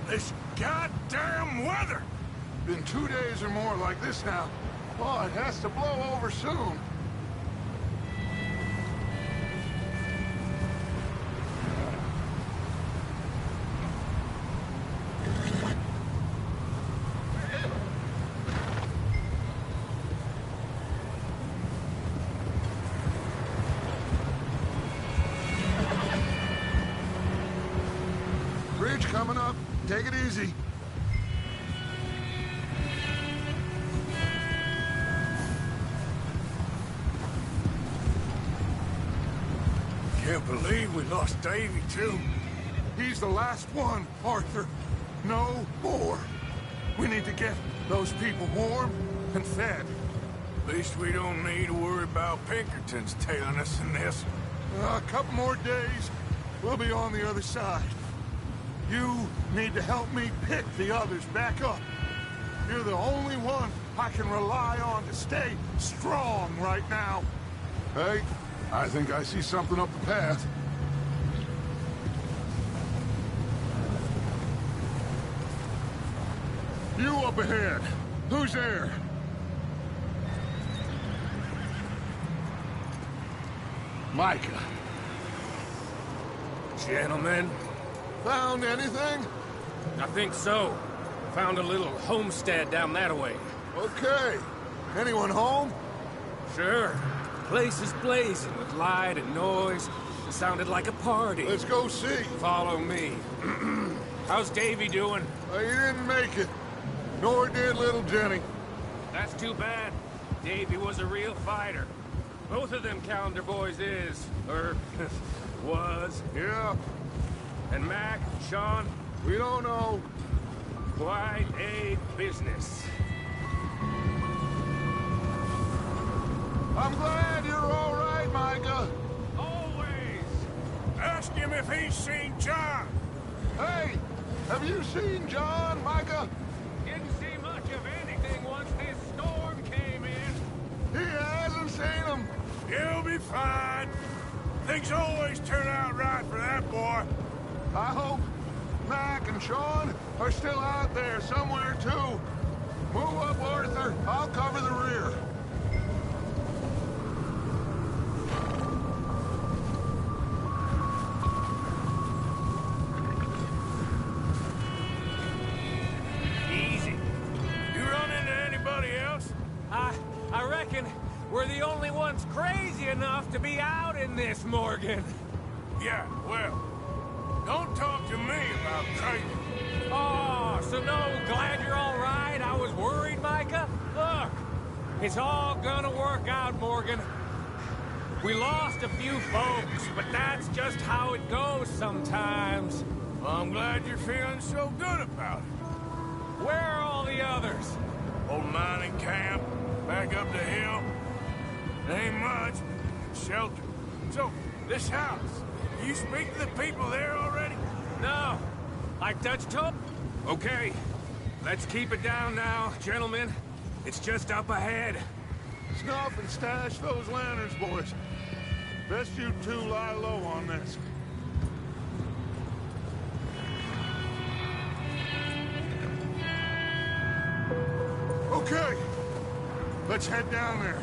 This goddamn weather! Been 2 days or more like this now. Oh, it has to blow over soon. Bridge coming up. Take it easy. Can't believe we lost Davy, too. He's the last one, Arthur. No more. We need to get those people warm and fed. At least we don't need to worry about Pinkertons tailing us in this. A couple more days, we'll be on the other side. You need to help me pick the others back up. You're the only one I can rely on to stay strong right now. Hey, I think I see something up the path. You up ahead. Who's there? Micah. Gentlemen, Found anything? I think so. Found a little homestead down that way. Okay. Anyone home? Sure. Place is blazing with light and noise. It sounded like a party. Let's go see. Follow me. How's Davy doing? He didn't make it. Nor did little Jenny. That's too bad. Davy was a real fighter. Both of them calendar boys is, or was. Yeah, And Mac, Sean, we don't know. quite a business. I'm glad you're all right, Micah. Always. Ask him if he's seen John. Hey, have you seen John, Micah? Didn't see much of anything once this storm came in. He hasn't seen him. He'll be fine. Things always turn out right for that boy. I hope Mac and Sean are still out there somewhere, too. Move up, Arthur. I'll cover the rear. Easy. You run into anybody else? I reckon we're the only ones crazy enough to be out in this, Morgan. Yeah, well, don't talk to me about crazy. Oh, so no, glad you're all right. I was worried, Micah. Look, it's all gonna work out, Morgan. We lost a few folks, but that's just how it goes sometimes. Well, I'm glad you're feeling so good about it. Where are all the others? Old mining camp, back up the hill. Ain't much. Shelter. So, this house, you speak to the people there already? No. I touched up? Okay. Let's keep it down now, gentlemen. It's just up ahead. Snuff and stash those lanterns, boys. Best you two lie low on this. Okay. Let's head down there.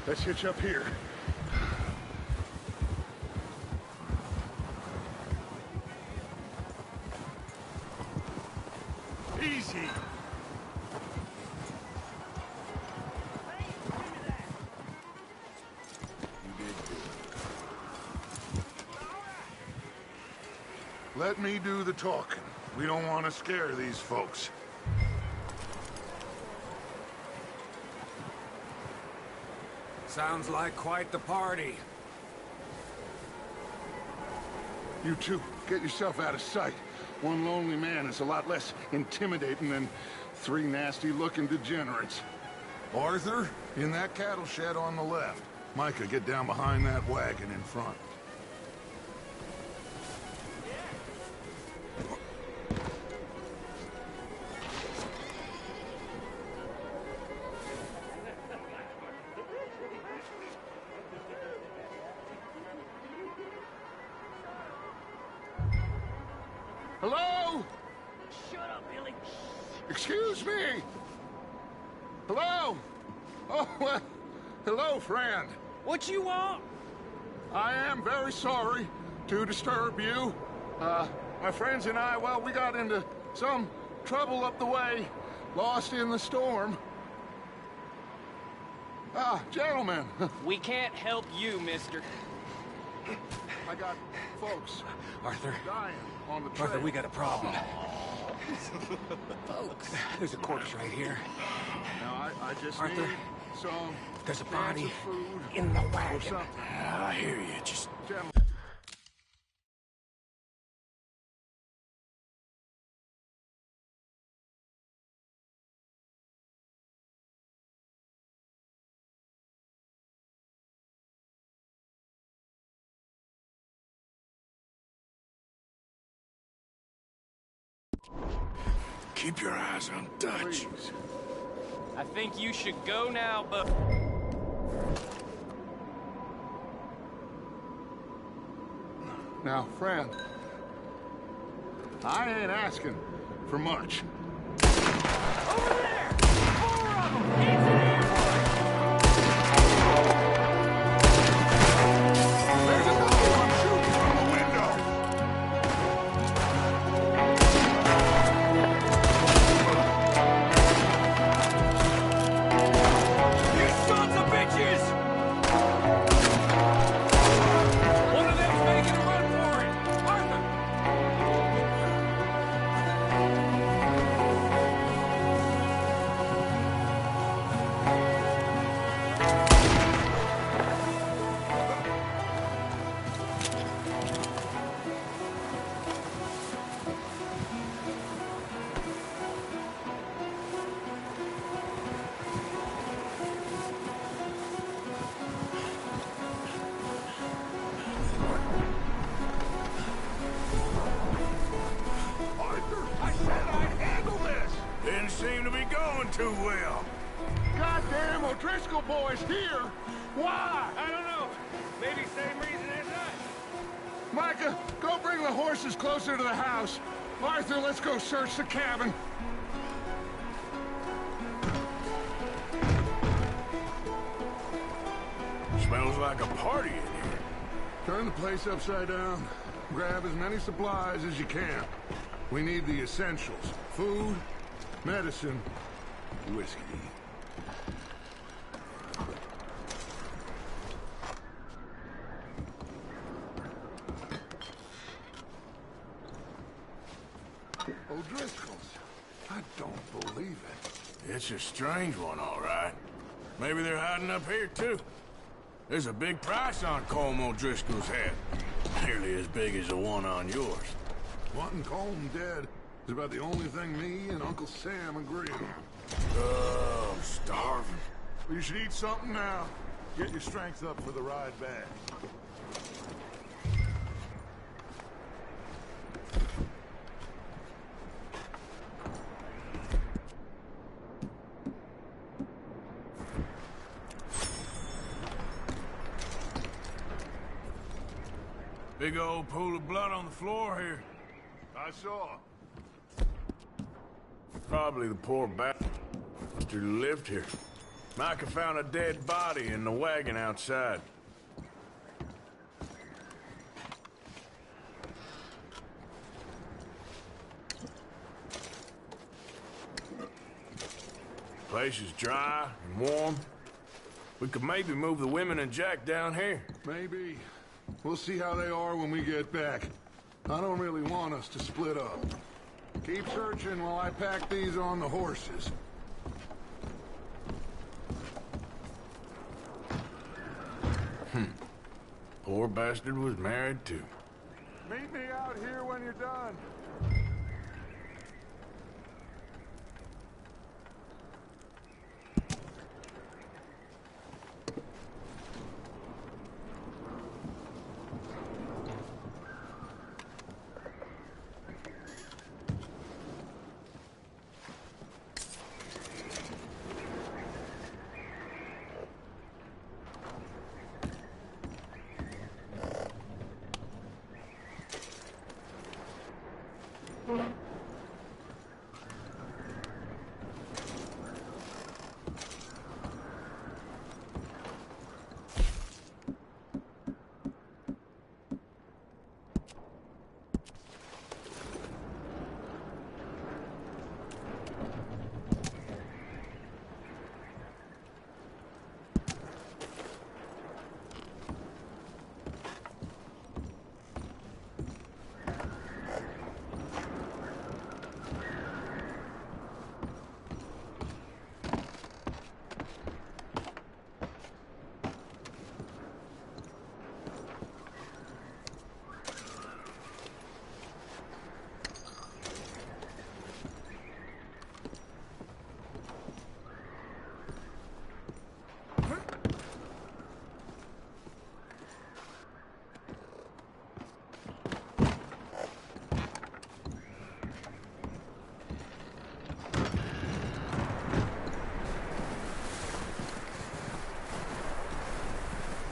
Let's hitch up here. Easy. Let me do the talking. We don't want to scare these folks. Sounds like quite the party. You two, get yourself out of sight. One lonely man is a lot less intimidating than three nasty-looking degenerates. Arthur, in that cattle shed on the left. Micah, get down behind that wagon in front. Hello? Shut up, Billy. Excuse me? Hello? Oh, well, hello, friend. What you want? I am very sorry to disturb you. My friends and I, well, we got into some trouble up the way, lost in the storm. Gentlemen. We can't help you, mister. I got folks Arthur. dying on the trail. Arthur, we got a problem. Folks. There's a corpse right here. Now, I just Arthur, need some there's a body food in the or wagon. something. I hear you. Just Gentlemen. keep your eyes on Dutch. Please. I think you should go now, but... Now, friend, I ain't asking for much. Over there! 4 of them! Engineer! There's another one shooting from the window! You sons of bitches! One of them's making a run for it! Arthur! Arthur, I said I'd handle this! Didn't seem to be going too well. Goddamn O'Driscoll boys here! Why? I don't know. Maybe same reason as us. Micah, go bring the horses closer to the house. Arthur, let's go search the cabin. Smells like a party in here. Turn the place upside down. Grab as many supplies as you can. We need the essentials. Food, medicine, whiskey. O'Driscoll's. I don't believe it. It's a strange one, all right. Maybe they're hiding up here, too. There's a big price on Colm O'Driscoll's head. Nearly as big as the one on yours. Wanting Colm dead is about the only thing me and Uncle Sam agree on. Oh, I'm starving. You should eat something now. Get your strength up for the ride back. Big old pool of blood on the floor here. I saw. Probably the poor bastard who lived here. Micah found a dead body in the wagon outside. Place is dry and warm. We could maybe move the women and Jack down here. Maybe. We'll see how they are when we get back. I don't really want us to split up. Keep searching while I pack these on the horses. Poor bastard was married too. Meet me out here when you're done.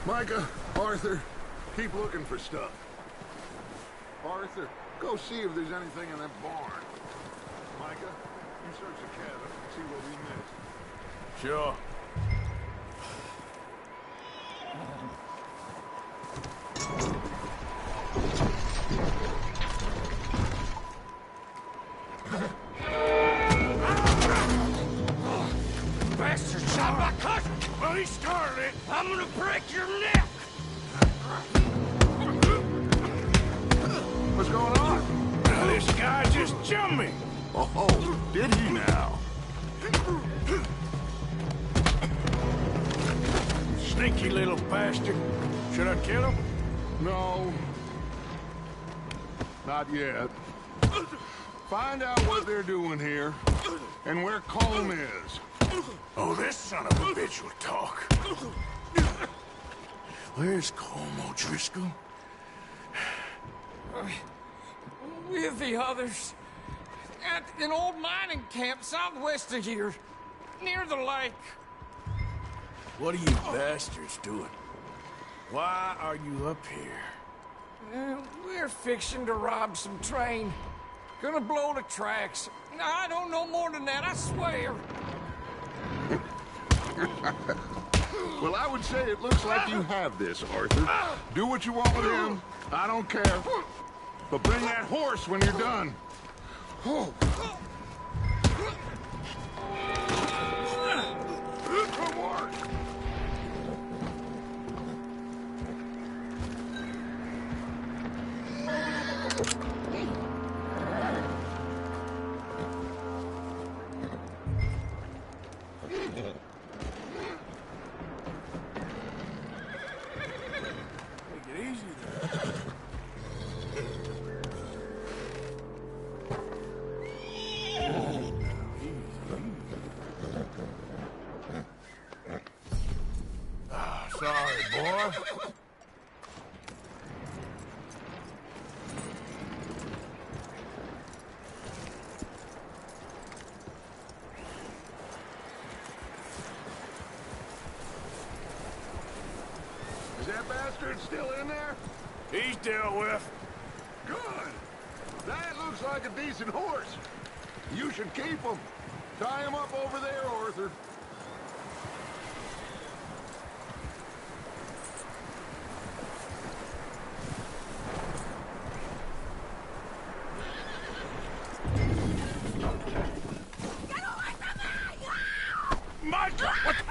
Micah, Arthur, keep looking for stuff. Arthur, go see if there's anything in that barn. Micah, you search the cabin, see what we missed. Sure. Bastard shot my cousin! Well, he started it. I'm gonna break your neck! What's going on? Now, this guy just jumped me. Oh, did he now? Sneaky little bastard. Should I kill him? No. Not yet. Find out what they're doing here, and where Colm is. Oh, this son of a bitch will talk. Where's Colm O'Driscoll? With the others. At an old mining camp southwest of here. Near the lake. What are you bastards doing? Why are you up here? We're fixing to rob some train. Gonna blow the tracks. I don't know more than that, I swear. Well, I would say it looks like you have this, Arthur. Do what you want with him. I don't care. But bring that horse when you're done. Oh. Good work. Take it easy there. Sorry, boy. Is that bastard still in there? He's dealt with. Good. That looks like a decent horse. You should keep him. Tie him up over there, Arthur. Micah! What the...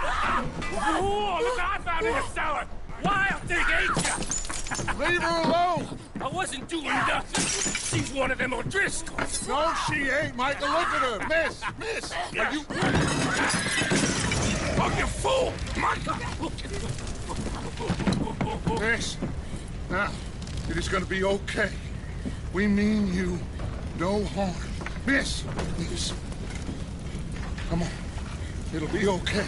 Oh, look, I found in the cellar! Wild thing, ain't ya? Leave her alone! I wasn't doing nothing. She's one of them O'Driscolls. No, she ain't, Micah. Look at her. Miss! Miss! Are you... Oh, you fool! Micah! Miss, now, it is gonna be okay. We mean you no harm. Miss! Miss. Come on. It'll be okay.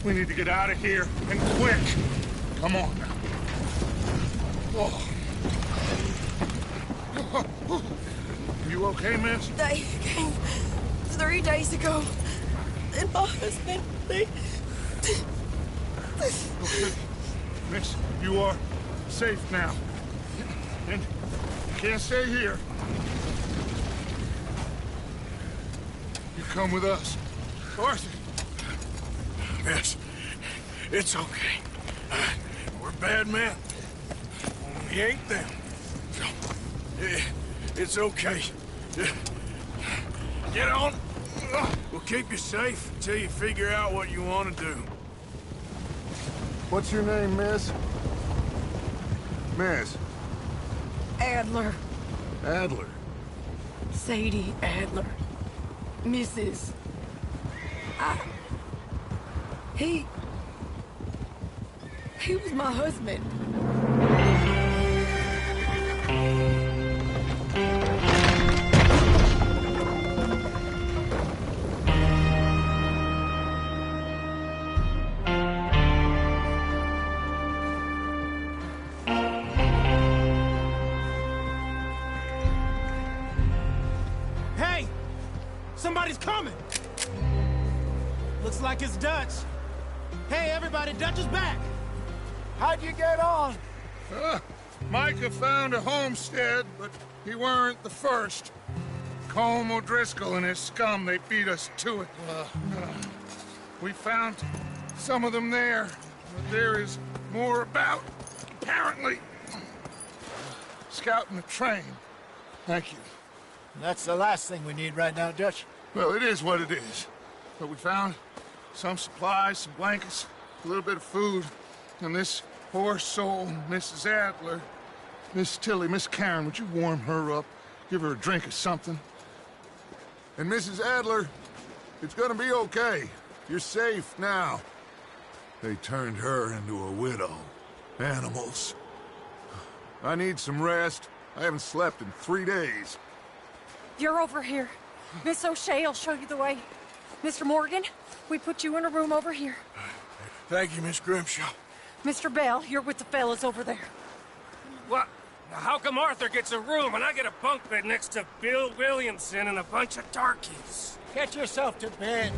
We need to get out of here, and quick. Come on now. Oh. You okay, miss? They came 3 days ago. And my husband, they... Miss, you are safe now. And you can't stay here. come with us. Arthur! Yes, it's okay. We're bad men. We ain't them. So, it's okay. Get on. We'll keep you safe until you figure out what you want to do. What's your name, miss? Miss? Adler. Adler. Sadie Adler. Mrs. He was my husband. Hey! Somebody's coming! Looks like it's Dutch. Hey, everybody, Dutch is back! How'd you get on? Micah found a homestead, but he weren't the first. Colm O'Driscoll and his scum, they beat us to it. We found some of them there, but there is more about, apparently. Scouting the train. Thank you. That's the last thing we need right now, Dutch. Well, it is what it is. But we found some supplies, some blankets, a little bit of food, and this poor soul, Mrs. Adler, Miss Tilly, Miss Karen, would you warm her up? Give her a drink or something? And Mrs. Adler, it's gonna be okay. You're safe now. They turned her into a widow. Animals. I need some rest. I haven't slept in 3 days. You're over here. Miss O'Shea will show you the way. Mr. Morgan, we put you in a room over here. Thank you, Miss Grimshaw. Mr. Bell, you're with the fellas over there. What? How come Arthur gets a room and I get a bunk bed next to Bill Williamson and a bunch of darkies? Get yourself to bed.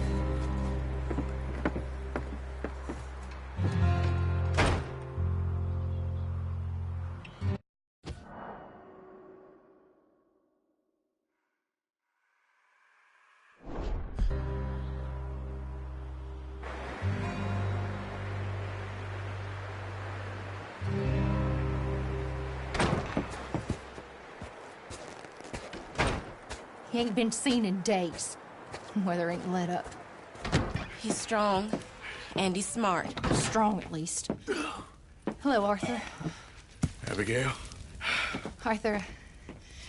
He ain't been seen in days. Weather ain't let up. He's strong, and he's smart. Strong, at least. Hello, Arthur. Abigail? Arthur,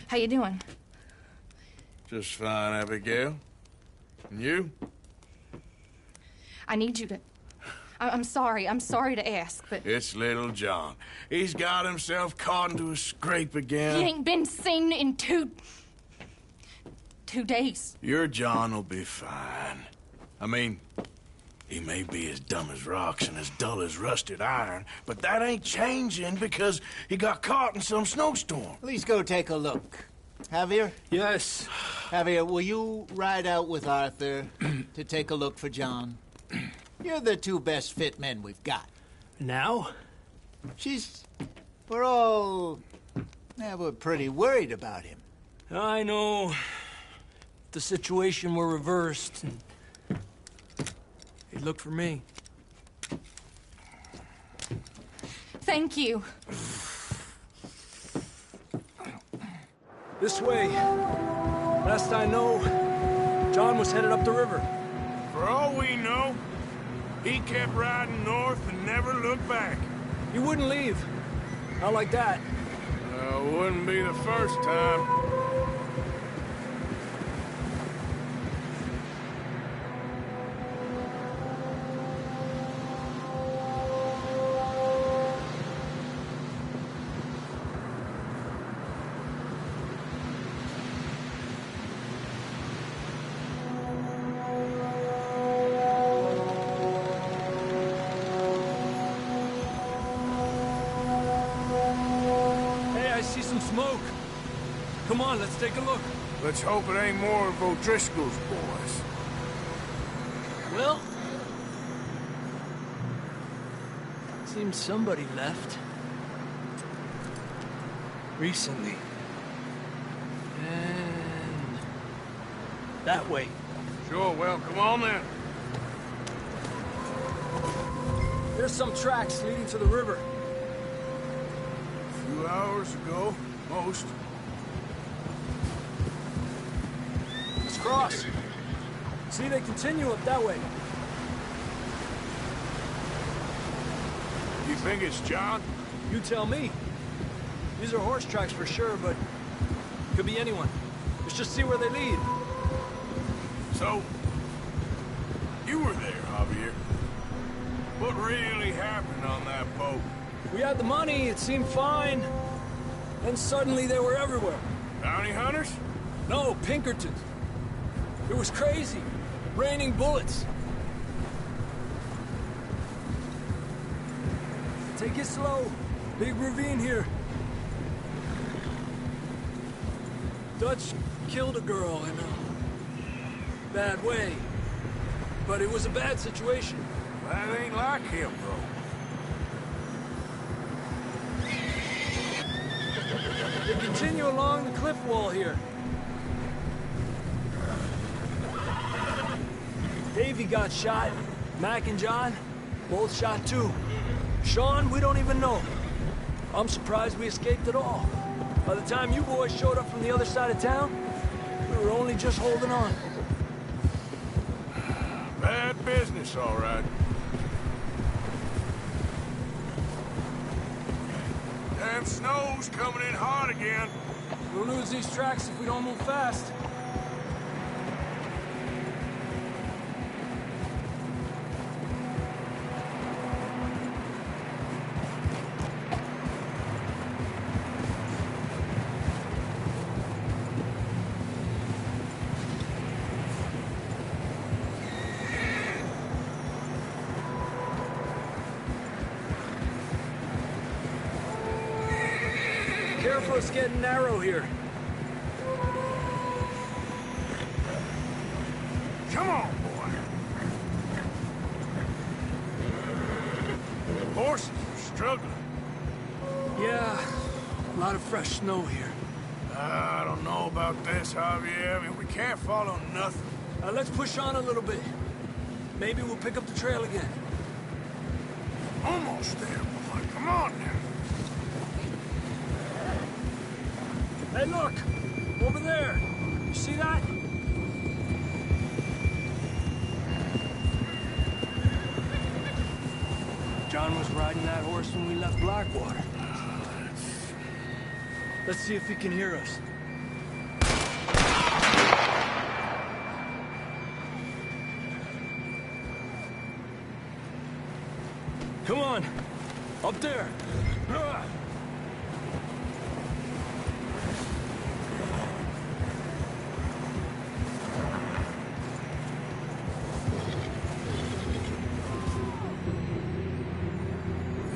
how you doing? Just fine, Abigail. And you? I need you to... I'm sorry to ask, but... It's little John. He's got himself caught into a scrape again. He ain't been seen in 2 days. Your John will be fine. I mean, he may be as dumb as rocks and as dull as rusted iron, but that ain't changing because he got caught in some snowstorm. Please go take a look. Javier? Yes. Javier, will you ride out with Arthur to take a look for John? You're the 2 best fit men we've got. Now? We're pretty worried about him. I know. The situation were reversed. He looked for me. Thank you. This way. Last I know, John was headed up the river. For all we know, he kept riding north and never looked back. He wouldn't leave. Not like that. Wouldn't be the first time. Smoke. Come on, let's take a look. Let's hope it ain't more of O'Driscoll's boys. Well, seems somebody left. Recently. And that way. Sure, well, come on then. There's some tracks leading to the river. A few hours ago, most. Let's cross. See, they continue up that way. You think it's John? You tell me. These are horse tracks for sure, but could be anyone. Let's just see where they lead. So, you were there, Javier. What really happened on that boat? We had the money, it seemed fine. Then suddenly they were everywhere. Bounty hunters? No, Pinkertons. It was crazy. Raining bullets. Take it slow. Big ravine here. Dutch killed a girl in a bad way. But it was a bad situation. That ain't like him, bro. They continue along the cliff wall here. Davey got shot. Mac and John, both shot too. Sean, we don't even know. I'm surprised we escaped at all. By the time you boys showed up from the other side of town, we were only just holding on. Bad business, all right. Damn snow's coming in hard again. We'll lose these tracks if we don't move fast. Careful, it's getting narrow here. Come on, boy. Horses are struggling. Yeah, a lot of fresh snow here. I don't know about this, Javier. I mean, we can't follow nothing. Let's push on a little bit. Maybe we'll pick up the trail again. Almost there, boy. Come on now. Hey, look! Over there! You see that? John was riding that horse when we left Blackwater. Let's see if he can hear us. Come on! Up there!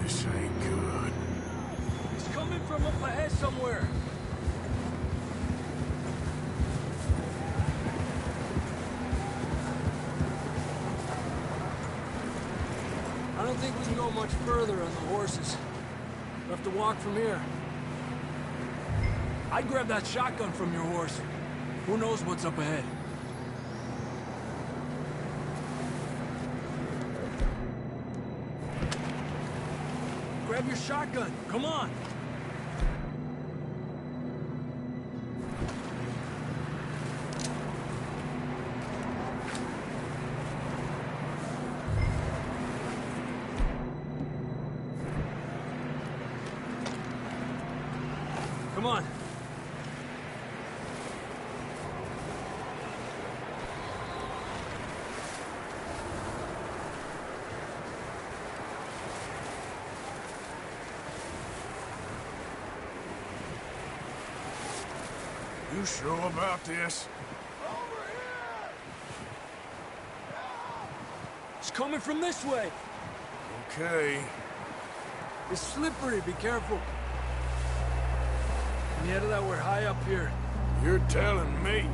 This ain't good. It's coming from up ahead somewhere. I don't think we can go much further on the horses. We'll have to walk from here. I'd grab that shotgun from your horse. Who knows what's up ahead? Grab your shotgun. Come on. Come on. You sure about this? It's coming from this way. Okay. It's slippery. Be careful. Nieta, that we're high up here. You're telling me.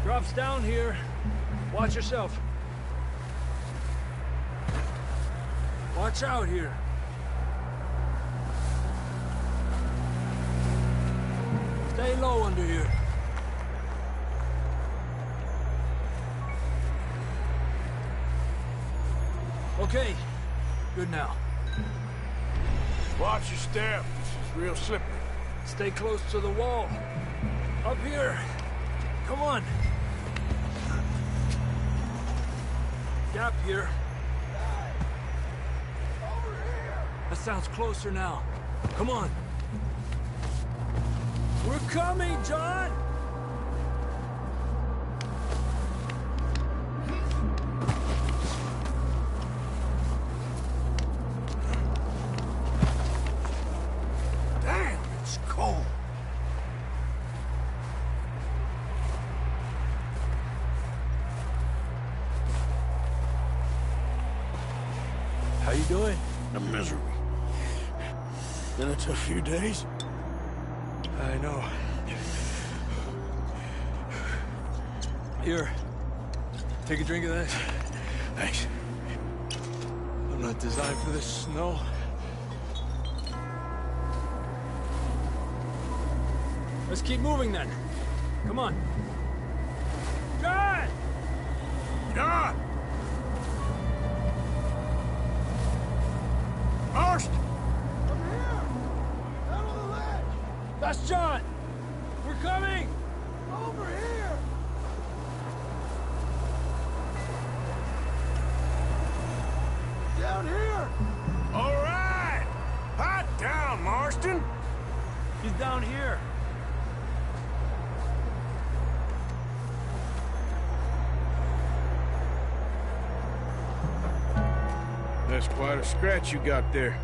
Drops down here. Watch yourself. Watch out here. Stay low under here. Okay, good now. Watch your step. It's real slippery. Stay close to the wall. Up here. Come on. Gap here. That sounds closer now. Come on. We're coming, John! Damn, it's cold. How you doing? I'm miserable. Been a tough few days. I know. Here. Take a drink of that. Thanks. I'm not designed for this snow. Let's keep moving then. Come on. John! John! Marston! Over here! Down on the ledge! That's John! We're coming! Over here! Down here! All right! Hot down, Marston! He's down here. That's quite a scratch you got there.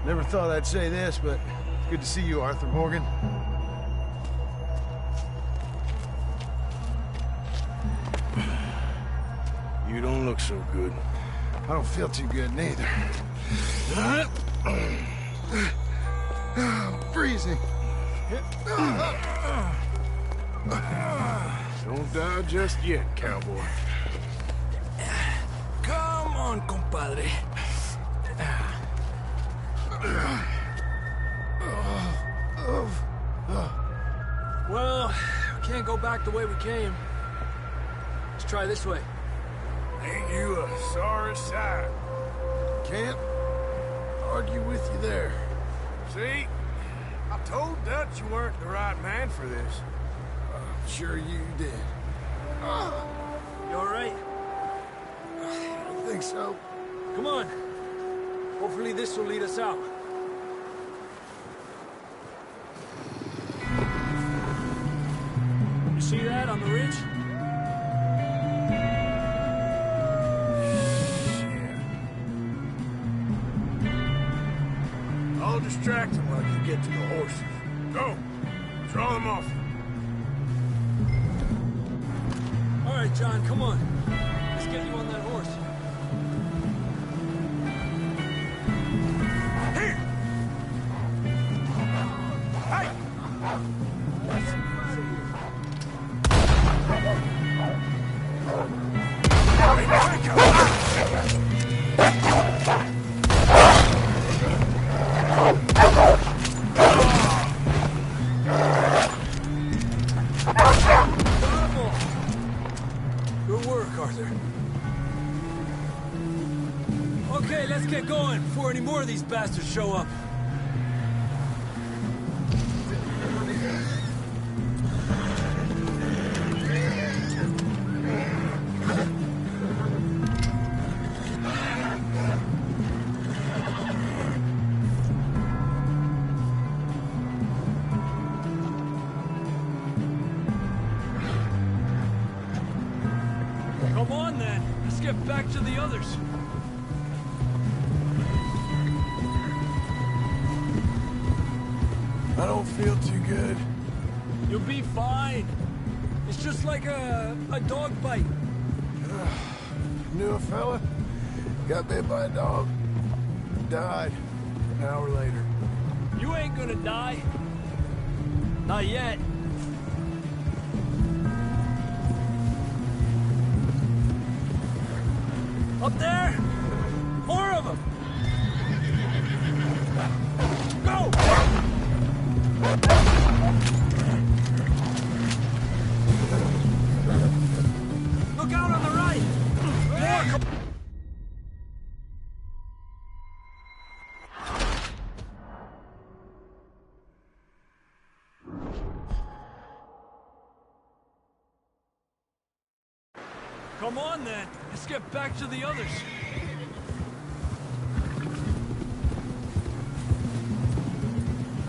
Never thought I'd say this, but it's good to see you, Arthur Morgan. You don't look so good. I don't feel too good, neither. I'm freezing. Don't die just yet, cowboy. Come on, compadre. Well, we can't go back the way we came. Let's try this way. Ain't you a sorry sight? Can't argue with you there. See? I told Dutch you weren't the right man for this. I'm sure you did. You all right? I don't think so. Come on. Hopefully this will lead us out. You see that on the ridge? I'll distract them while you get to the horses. Go! Draw them off. All right, John, come on. Let's get you on that horse. Here! Hey! Good work, Arthur. Okay, let's get going before any more of these bastards show up. Come on, then. Let's get back to the others. I don't feel too good. You'll be fine. It's just like a dog bite. Knew a fella, got bit by a dog, died an hour later. You ain't gonna die. Not yet. Up there? Come on, then. Let's get back to the others.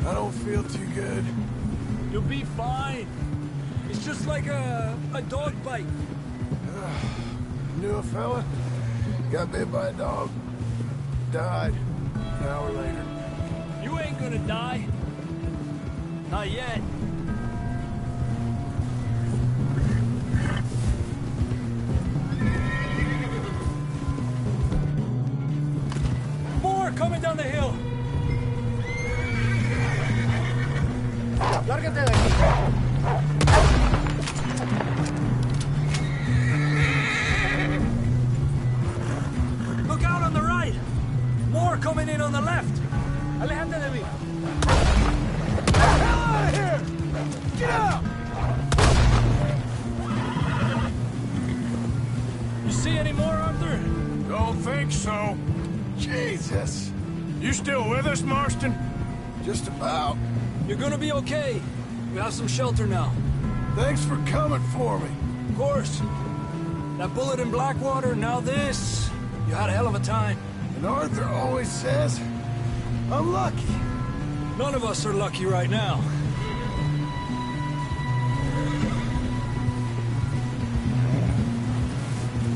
I don't feel too good. You'll be fine. It's just like a dog bite. Knew a fella. Got bit by a dog. Died. An hour later. You ain't gonna die. Not yet. More coming down the hill. Lárgate de aquí. Look out on the right. More coming in on the left. Aléjate de mí. Hell out of here! Get out! You see any more, Arthur? Don't think so. Jesus. You still with us, Marston? Just about. You're gonna be okay. We have some shelter now. Thanks for coming for me. Of course. That bullet in Blackwater, now this. You had a hell of a time. And Arthur always says, I'm lucky. None of us are lucky right now.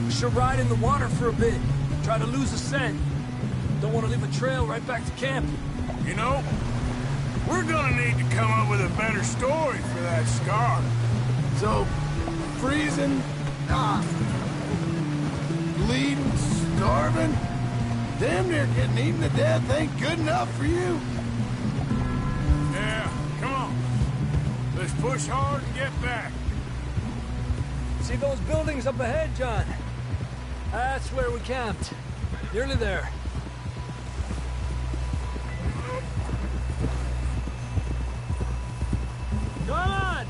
We should ride in the water for a bit. Try to lose a scent. Don't want to leave a trail right back to camp. You know, we're gonna need to come up with a better story for that scar. So, freezing, bleeding, starving, damn near getting eaten to death ain't good enough for you. Yeah, come on. Let's push hard and get back. See those buildings up ahead, John? That's where we camped. Nearly there. Come on!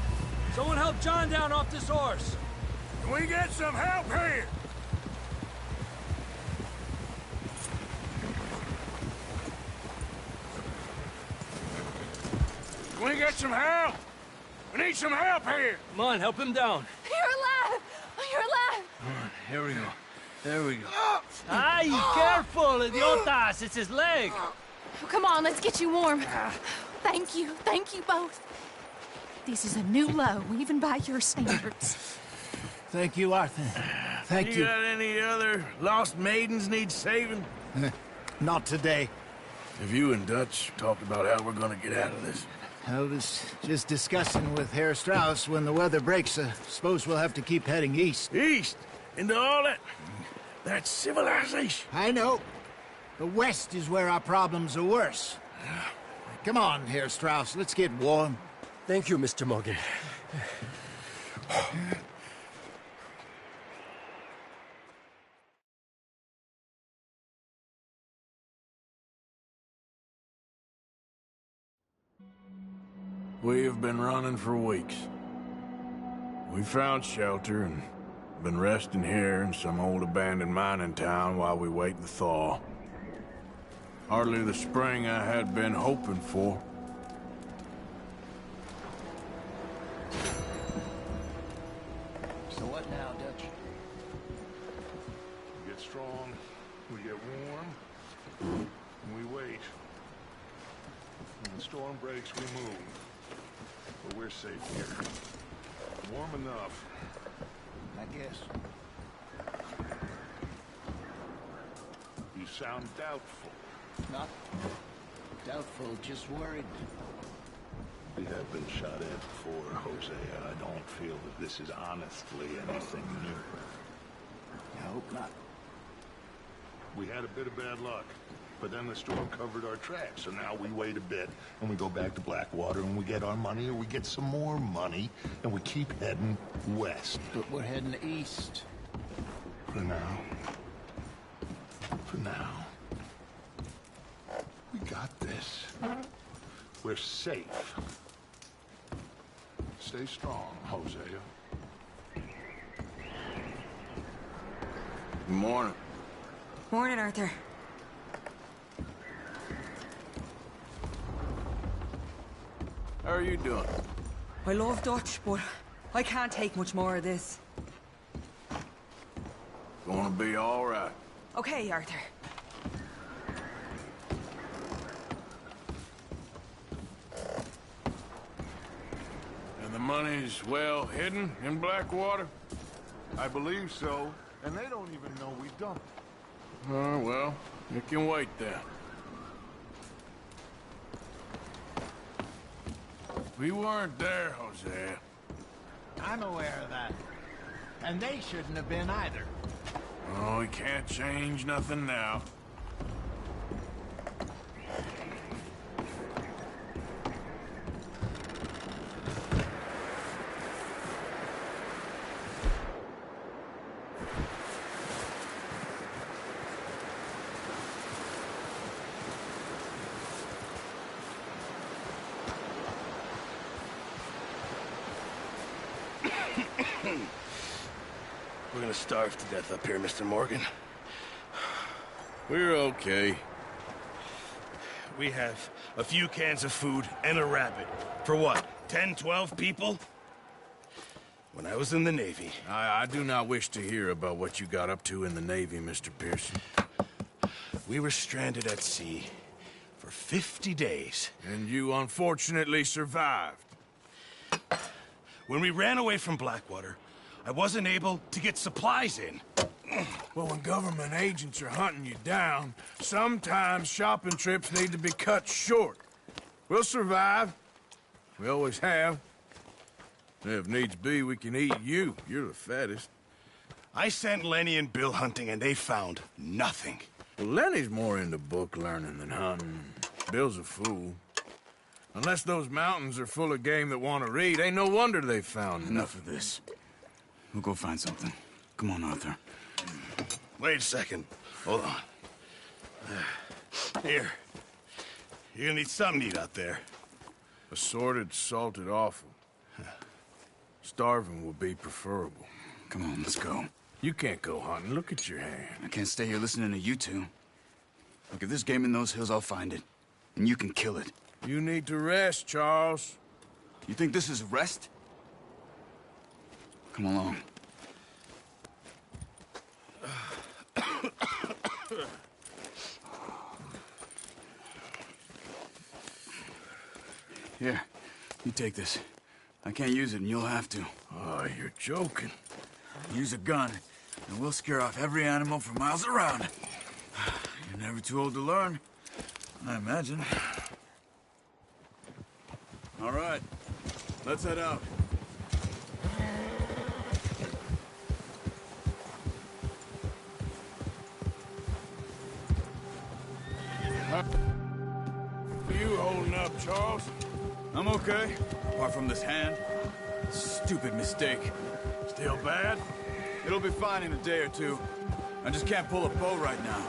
Someone help John down off this horse. Can we get some help here? Can we get some help? We need some help here. Come on, help him down. You're alive! You're alive! Here we go. There we go. Ay, careful, idiotas! It's his leg. Oh, come on, let's get you warm. Thank you both. This is a new low, even by your standards. Thank you, Arthur. Thank you. You got any other lost maidens need saving? Not today. Have you and Dutch talked about how we're gonna get out of this? I was just discussing with Herr Strauss when the weather breaks. Suppose we'll have to keep heading east. East? Into all that civilization? I know. The west is where our problems are worse. Come on, Herr Strauss, let's get warm. Thank you, Mr. Morgan. We have been running for weeks. We found shelter and been resting here in some old abandoned mining town while we wait the thaw. Hardly the spring I had been hoping for. So what now, Dutch? We get strong, we get warm, and we wait. When the storm breaks, we move. But we're safe here. Warm enough. I guess. You sound doubtful. Not doubtful, just worried. We have been shot at before, Hosea. I don't feel that this is honestly anything new. I hope not. We had a bit of bad luck, but then the storm covered our tracks, so now we wait a bit, and we go back to Blackwater, and we get our money, or we get some more money, and we keep heading west. But we're heading east. For now. For now. We got this. We're safe. Stay strong, Hosea. Good morning. Morning, Arthur. How are you doing? I love Dutch, but I can't take much more of this. Gonna be all right. Okay, Arthur. And the money's well hidden in Blackwater? I believe so, and they don't even know we dumped it. Oh, well, it can wait then. We weren't there, Hosea. I'm aware of that. And they shouldn't have been either. Oh, we can't change nothing now. We're gonna starve to death up here, Mr. Morgan. We're okay. We have a few cans of food and a rabbit. For what, 10, 12 people? When I was in the Navy... I do not wish to hear about what you got up to in the Navy, Mr. Pearson. We were stranded at sea for 50 days. And you unfortunately survived. When we ran away from Blackwater, I wasn't able to get supplies in. Well, when government agents are hunting you down, sometimes shopping trips need to be cut short. We'll survive. We always have. If needs be, we can eat you. You're the fattest. I sent Lenny and Bill hunting, and they found nothing. Well, Lenny's more into book learning than hunting. Bill's a fool. Unless those mountains are full of game that want to read, ain't no wonder they found Enough of this. We'll go find something. Come on, Arthur. Wait a second. Hold on. Here. You're gonna need something to eat out there. Assorted, salted offal. Starving would be preferable. Come on, let's go. You can't go hunting. Look at your hand. I can't stay here listening to you two. Look, if there's game in those hills, I'll find it. And you can kill it. You need to rest, Charles. You think this is rest? Come along. Here, you take this. I can't use it, and you'll have to. Oh, you're joking. Use a gun, and we'll scare off every animal for miles around. You're never too old to learn, I imagine. All right, let's head out. You holding up, Charles? I'm okay, apart from this hand. Stupid mistake. Still bad? It'll be fine in a day or two. I just can't pull a bow right now.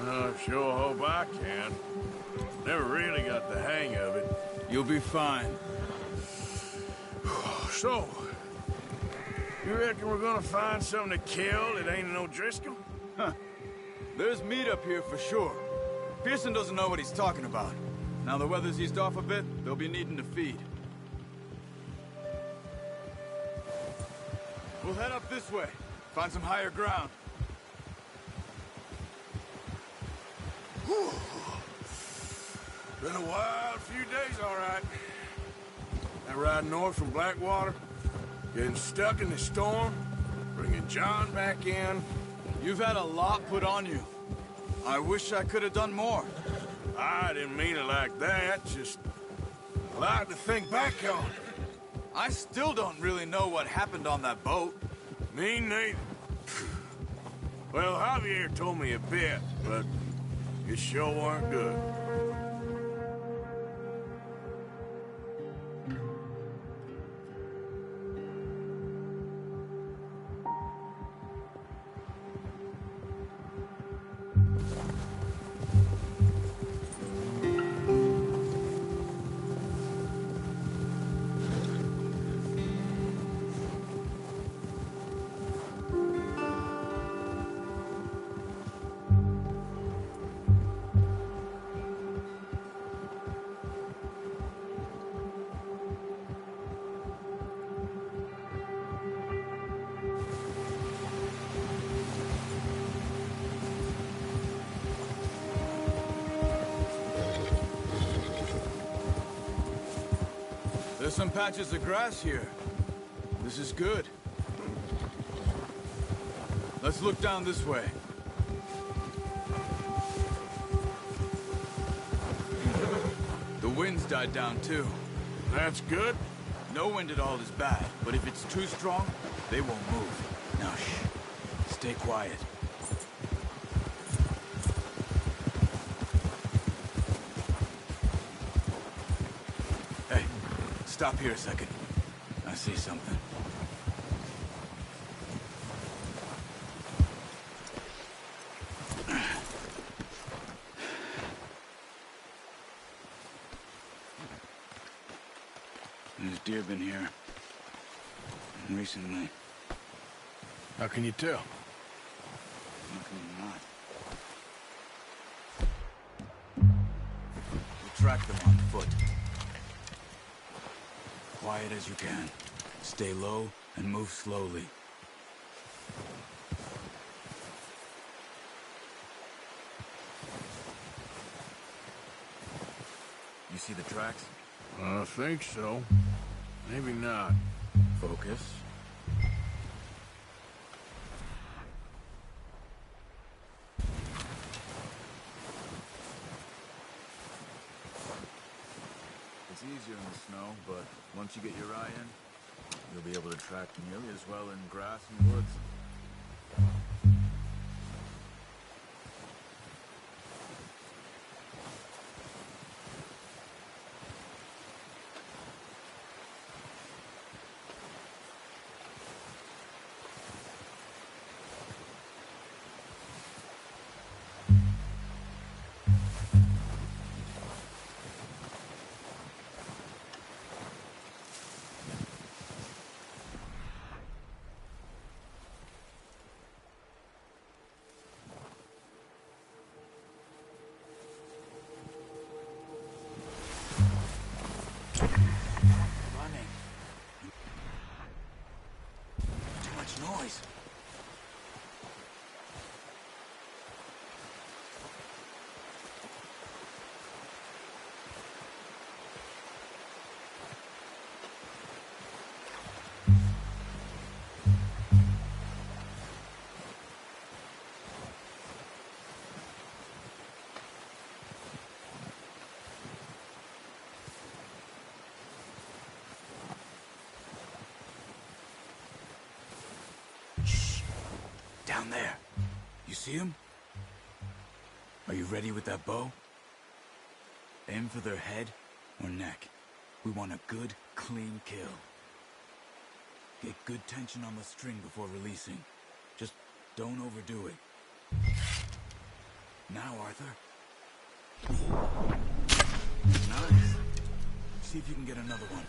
I sure hope I can. Never really got the hang of it. You'll be fine. So, you reckon we're gonna find something to kill that ain't no Driscoll? Huh. There's meat up here for sure. Pearson doesn't know what he's talking about. Now the weather's eased off a bit, they'll be needing to feed. We'll head up this way. Find some higher ground. Whew. Been a wild few days, all right. That ride north from Blackwater, getting stuck in the storm, bringing John back in. You've had a lot put on you. I wish I could have done more. I didn't mean it like that, just a lot to think back on. I still don't really know what happened on that boat. Me neither. Well, Javier told me a bit, but it sure weren't good. some patches of grass here. This is good. Let's look down this way. The wind's died down too. That's good. No wind at all is bad, but if it's too strong, they won't move. Now shh. Stay quiet. Hey, stop here a second. I see something. There's deer been here. Recently. How can you tell? How can you not? We'll track them on foot. Quiet as you can. Stay low and move slowly. You see the tracks? I think so. Maybe not. Focus. It's easier in the snow, but once you get your eye in, you'll be able to track nearly as well in grass and woods. Noise. Down there. You see him? Are you ready with that bow? Aim for their head or neck. We want a good, clean kill. Get good tension on the string before releasing. Just don't overdo it. Now, Arthur. Nice. See if you can get another one.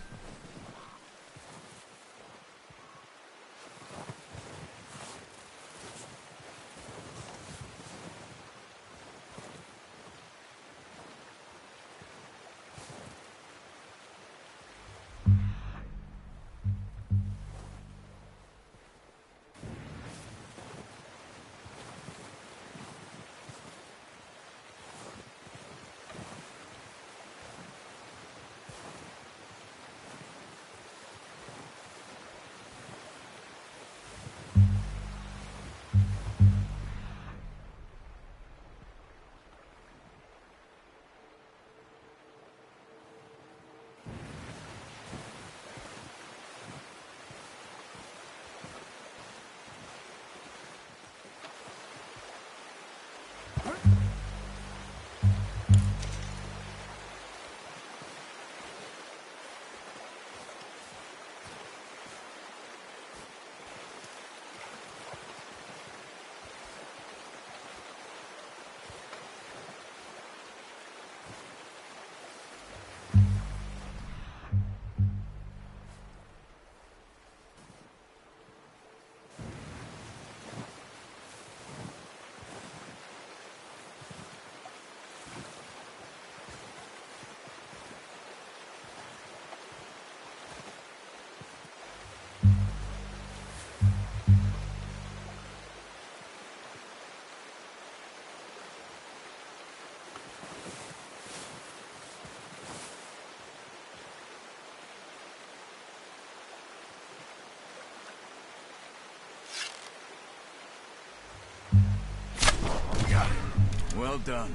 Well done.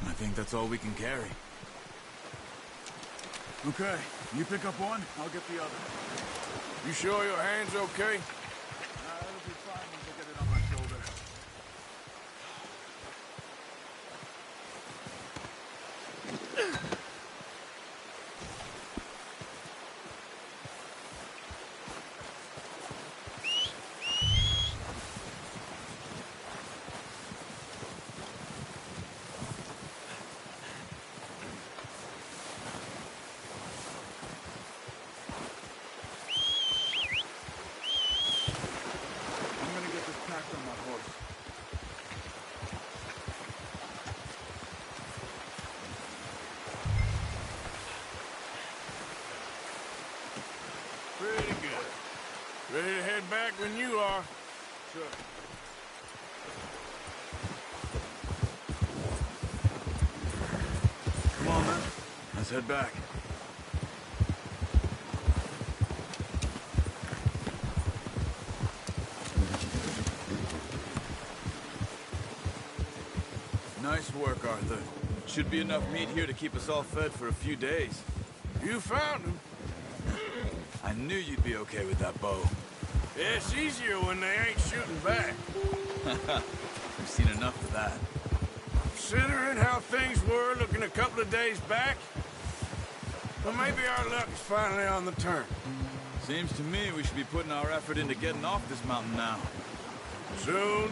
I think that's all we can carry. Okay, you pick up one, I'll get the other. You sure your hand's okay? It'll be fine once I get it on my shoulder. Pretty good. Ready to head back when you are. Sure. Come on, man. Let's head back. Nice work, Arthur. Should be enough meat here to keep us all fed for a few days. You found him. I knew you'd be okay with that bow. Yeah, it's easier when they ain't shooting back. We've seen enough of that. Considering how things were looking a couple of days back, well, maybe our luck is finally on the turn. Seems to me we should be putting our effort into getting off this mountain now. Soon.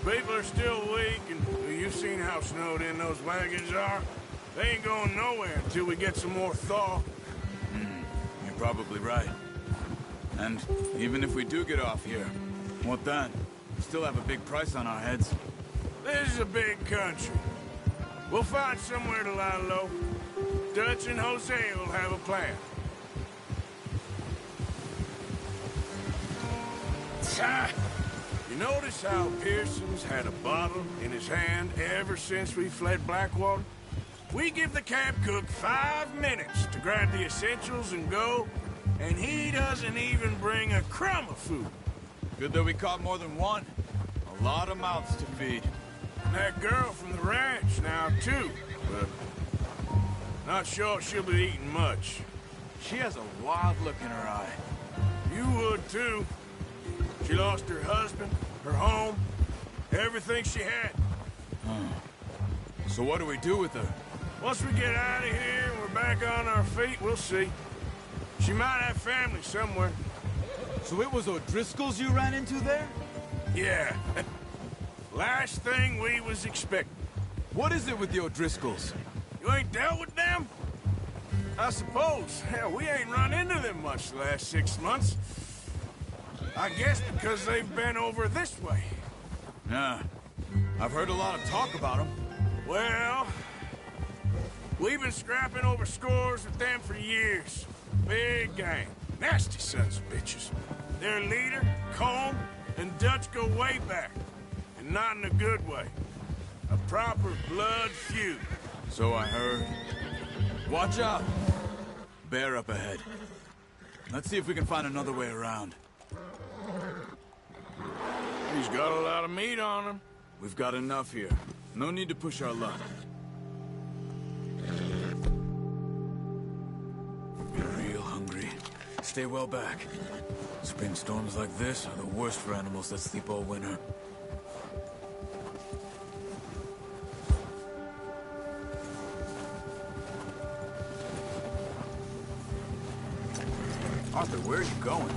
People are still weak, and you've seen how snowed in those wagons are. They ain't going nowhere until we get some more thaw. You're probably right. And even if we do get off here, what then? We still have a big price on our heads. This is a big country. We'll find somewhere to lie low. Dutch and Jose will have a plan. You notice how Pearson's had a bottle in his hand ever since we fled Blackwater? We give the camp cook 5 minutes to grab the essentials and go, and he doesn't even bring a crumb of food. Good that we caught more than one. A lot of mouths to feed. And that girl from the ranch now, too, but not sure she'll be eating much. She has a wild look in her eye. You would, too. She lost her husband, her home, everything she had. So what do we do with her? Once we get out of here and we're back on our feet, we'll see. She might have family somewhere. So it was O'Driscoll's you ran into there? Yeah. Last thing we was expecting. What is it with the O'Driscolls? You ain't dealt with them? I suppose. Hell, we ain't run into them much the last 6 months. I guess because they've been over this way. Nah. I've heard a lot of talk about them. Well, we've been scrapping over scores with them for years. Big gang. Nasty sons of bitches. Their leader, Combe, and Dutch go way back. And not in a good way. A proper blood feud. So I heard. Watch out! Bear up ahead. Let's see if we can find another way around. He's got a lot of meat on him. We've got enough here. No need to push our luck. We're real hungry. Stay well back. Spring storms like this are the worst for animals that sleep all winter. Arthur, where are you going?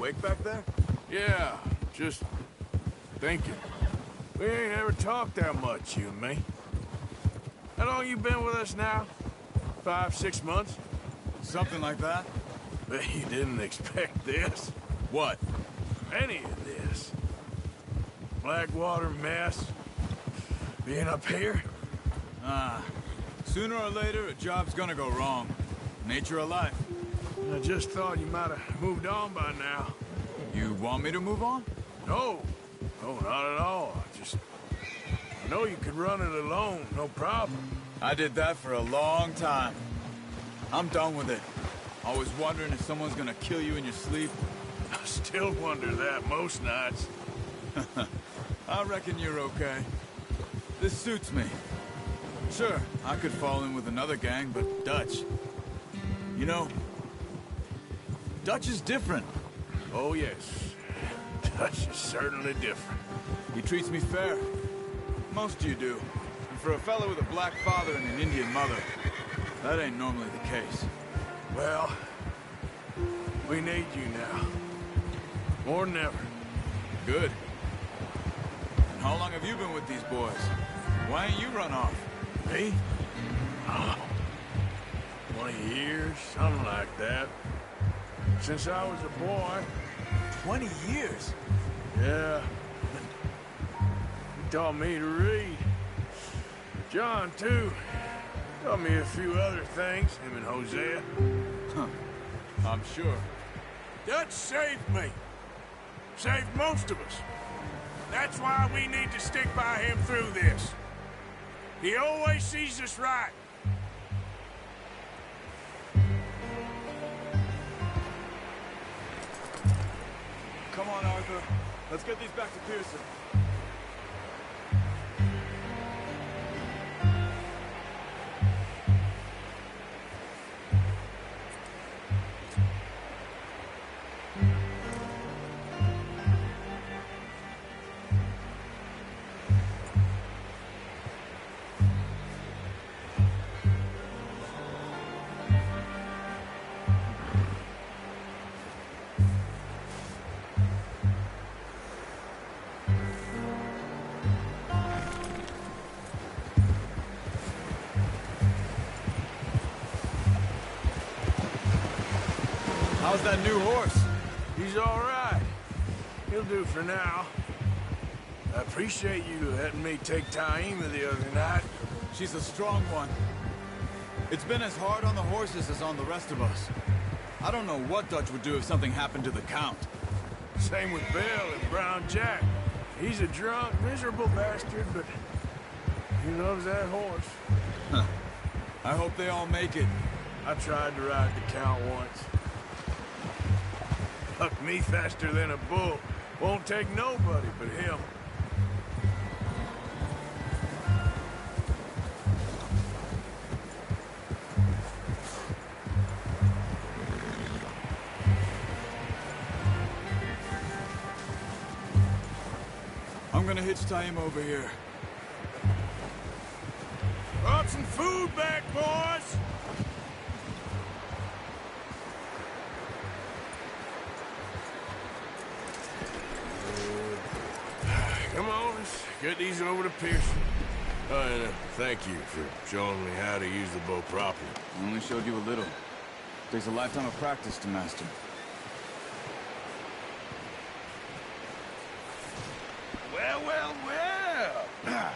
awake back there? Yeah, just thinking. We ain't ever talked that much, you and me. How long you been with us now? 5, 6 months? Something like that. Bet you didn't expect this. What? Any of this. Blackwater mess. Being up here? Sooner or later, a job's gonna go wrong. Nature of life. I just thought you might have moved on by now. You want me to move on? No. No, not at all. I know you could run it alone, no problem. I did that for a long time. I'm done with it. Always wondering if someone's gonna kill you in your sleep. I still wonder that most nights. I reckon you're okay. This suits me. Sure, I could fall in with another gang, but Dutch... You know, Dutch is different. Oh, yes. Dutch is certainly different. He treats me fair. Most you do. And for a fellow with a black father and an Indian mother, that ain't normally the case. Well, we need you now. More than ever. Good. And how long have you been with these boys? Why ain't you run off? Me? Oh, 20 years, something like that. Since I was a boy. 20 years? Yeah. He taught me to read. John, too. Taught me a few other things, him and Hosea. Huh. I'm sure. Dutch saved me. Saved most of us. That's why we need to stick by him through this. He always sees us right. Come on, Arthur. Let's get these back to Pearson. How's that new horse? He's all right. He'll do for now. I appreciate you letting me take Taima the other night. She's a strong one. It's been as hard on the horses as on the rest of us. I don't know what Dutch would do if something happened to the Count. Same with Bill and Brown Jack. He's a drunk, miserable bastard, but he loves that horse. Huh. I hope they all make it. I tried to ride the Count once. Bucked me faster than a bull. Won't take nobody but him. I'm gonna hitch Taima over here. Brought some food back, boys! Come on, let's get these over to Pearson. Oh, and thank you for showing me how to use the bow properly. I only showed you a little. Takes a lifetime of practice to master. Well, well, well.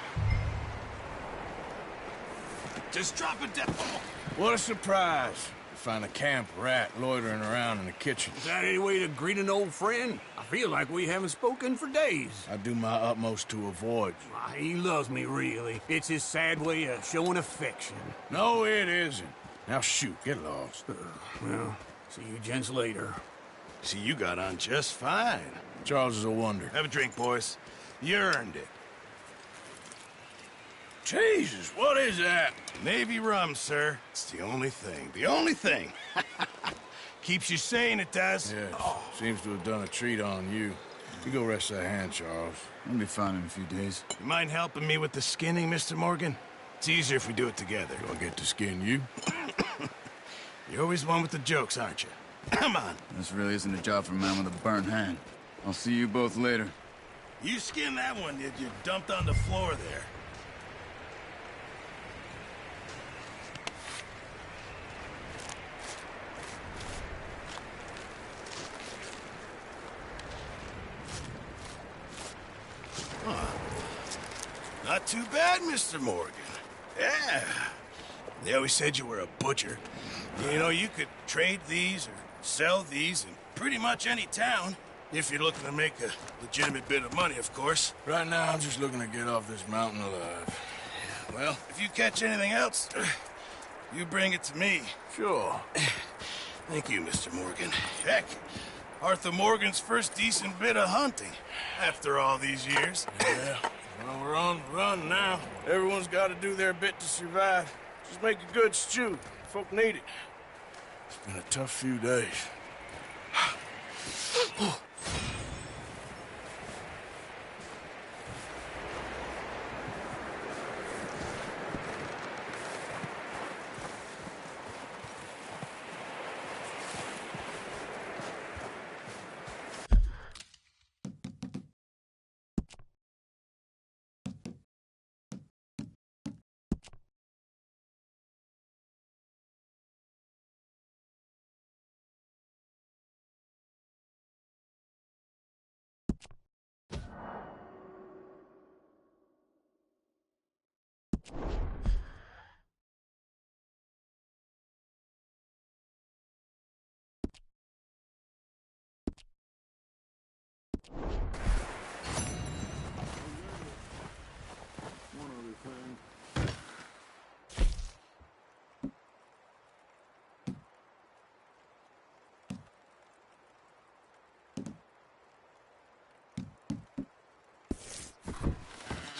Just drop a death ball. What a surprise. Find a camp rat loitering around in the kitchen. Is that any way to greet an old friend? I feel like we haven't spoken for days. I do my utmost to avoid you. Why, he loves me, really. It's his sad way of showing affection. No, it isn't. Now shoot, get lost. Well, see you gents later. See, you got on just fine. Charles is a wonder. Have a drink, boys. You earned it. Jesus, what is that? Navy rum, sir. It's the only thing. The only thing. Keeps you sane, it does. Yes. Seems to have done a treat on you. You go rest that hand, Charles. I'll be fine in a few days. You mind helping me with the skinning, Mr. Morgan? It's easier if we do it together. Do I get to skin you? You're always one with the jokes, aren't you? Come on. This really isn't a job for a man with a burnt hand. I'll see you both later. You skinned that one, did you? Dumped on the floor there. Not too bad, Mr. Morgan. Yeah. They always said you were a butcher. You know, you could trade these or sell these in pretty much any town. If you're looking to make a legitimate bit of money, of course. Right now, I'm just looking to get off this mountain alive. Well, if you catch anything else, you bring it to me. Sure. Thank you, Mr. Morgan. Heck, Arthur Morgan's first decent bit of hunting after all these years. Yeah. Well, we're on the run now. Everyone's got to do their bit to survive. Just make a good stew. Folk need it. It's been a tough few days.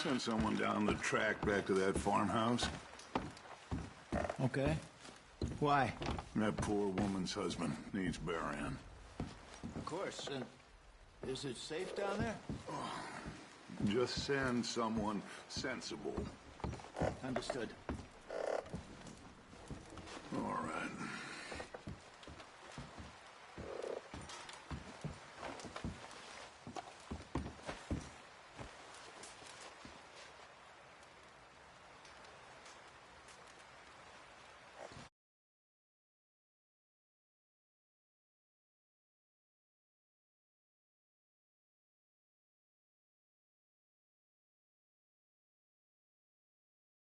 Send someone down the track back to that farmhouse. Okay. Why? That poor woman's husband needs burying. Of course. And is it safe down there? Just send someone sensible. Understood. All right.